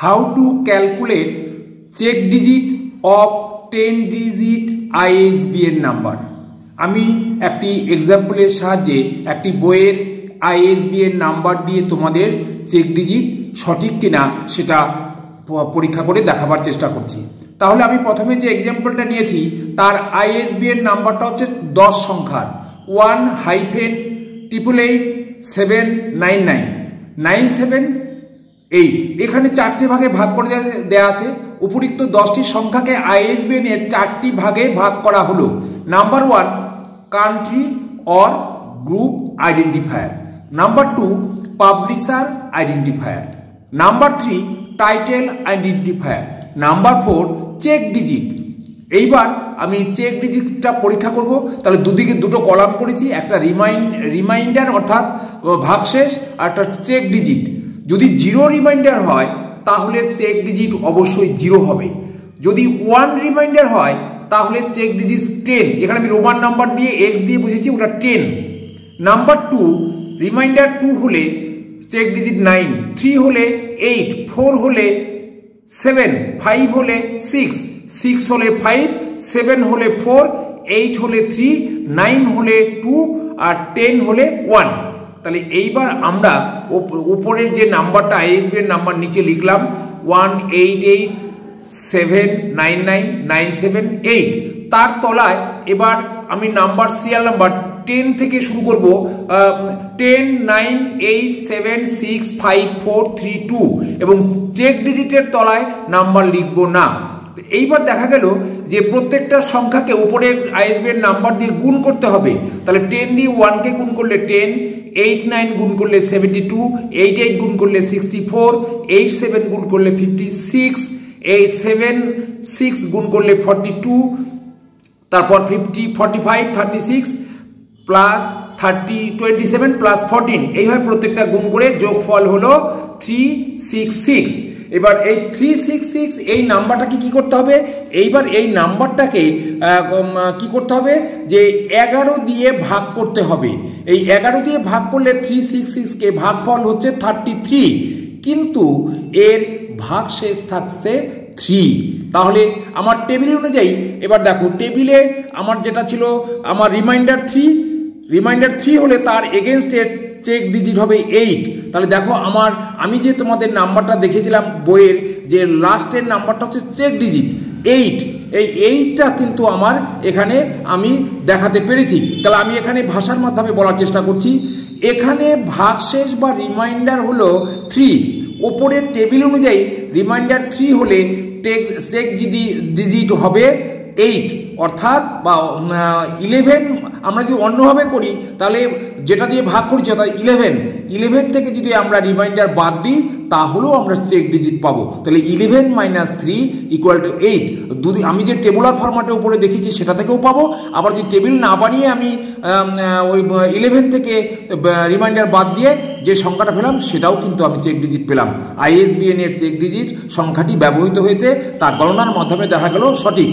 How to calculate check digit of 10 digit ISBN number। আমি একটি এক্সাম্পলের সাহায্যে একটি বইয়ের ISBN নাম্বার দিয়ে তোমাদের চেক ডিজিট সঠিক কিনা সেটা পরীক্ষা করে দেখাবার চেষ্টা করছি। তাহলে আমি প্রথমে যে এক্সাম্পলটা নিয়েছি তার ISBN নাম্বারটা হচ্ছে 10 সংখ্যার 1-888-799-978। এখানে চারটি ভাগে ভাগ করে দেওয়া আছে। উপরিক্ত 10টি সংখ্যাকে ISBN এর 4টি ভাগে ভাগ করা হলো। Number 1 country or group identifier, number 2 publisher identifier, number 3 title identifier, number 4 check digit. এইবার আমি চেক ডিজিটটা পরীক্ষা করব। তাহলে দুদিকে দুটো কলাম করেছি, একটা রিমাইন্ডার অর্থাৎ ভাগশেষ আর একটা চেক ডিজিট। যদি 0 রিমাইন্ডার হয় তাহলে চেক ডিজিট অবশ্যই 0 হবে। যদি 1 রিমাইন্ডার হয় তাহলে চেক ডিজিট 10। এখানে আমি রোমান নাম্বার দিয়ে x দিয়ে বুঝেছি, ওটা 10। নাম্বার 2 রিমাইন্ডার 2 হলে চেক ডিজিট 9, 3 হলে 8, 4 হলে 7, 5 হলে 6, 6 হলে 5, 7 হলে 4, 8 হলে 3, 9 হলে 2 আর 10 হলে 1। তাহলে এইবার আমরা উপরের যে নাম্বারটা ISBN নাম্বার নিচে লিখলাম 188799978, তার তলায় এবার আমি নাম্বার সিরিয়াল নাম্বার 10 থেকে শুরু করব। 10 9 8 7 6 5 4 3 2 এবং চেক ডিজিটের তলায় নাম্বার লিখব না। এইবার দেখা গেল যে প্রত্যেকটা সংখ্যাকে উপরের ISBN নাম্বার দিয়ে গুণ করতে হবে। তাহলে 10 দিয়ে 1 কে গুণ করলে 10, 8 9 গুণ করলে 72, 8 8 গুণ করলে 64, 8 7 গুণ করলে 56, 8 7 6 গুণ করলে 42, তারপর 50 45 36 প্লাস 30 27 প্লাস 14। এইভাবে প্রত্যেকটা গুণ করে যোগফল হলো 366। এবার এই 366 এই নাম্বারটাকে কি করতে হবে? এইবার এই নাম্বারটাকে কি করতে হবে যে 11 দিয়ে ভাগ করতে হবে। এই 11 দিয়ে ভাগ করলে 366 কে ভাগফল হচ্ছে 33, কিন্তু এর ভাগশেষ থাকছে 3। তাহলে আমার টেবিল অনুযায়ী এবার দেখো, টেবিলে আমার যেটা ছিল আমার রিমাইন্ডার 3 হলে তার এগেনস্টের চেক ডিজিট হবে 8। তাহলে দেখো আমি যে তোমাদের নাম্বারটা দেখেছিলাম বইয়ের যে লাস্টের নাম্বারটা হচ্ছে চেক ডিজিট 8, এই 8টা কিন্তু আমার এখানে আমি দেখাতে পেরেছি। তাহলে আমি এখানে ভাষার মাধ্যমে বলার চেষ্টা করছি। এখানে ভাগশেষ বা রিমাইন্ডার হলো 3। ওপরের টেবিল অনুযায়ী রিমাইন্ডার 3 হলে চেক ডিজিট হবে 8 অর্থাৎ বা 11। আমরা যদি অন্যভাবে করি তাহলে যেটা দিয়ে ভাগ করছি অর্থাৎ 11 থেকে যদি আমরা রিমাইন্ডার বাদ দিই তাহলেও আমরা চেক ডিজিট পাবো। তাহলে 11 - 3 = 8। আমি যে টেবুলার ফরম্যাটে উপরে দেখিয়েছি সেটা থেকেও পাবো। আবার যদি টেবিল না বানিয়ে আমি ওই 11 থেকে রিমাইন্ডার বাদ দিয়ে যে সংখ্যাটা পেলাম সেটাও কিন্তু আমি চেক ডিজিট পেলাম। ISBN এর চেক ডিজিট সংখ্যাটি ব্যবহৃত হয়েছে, তা গণনার মাধ্যমে দেখা গেল সঠিক।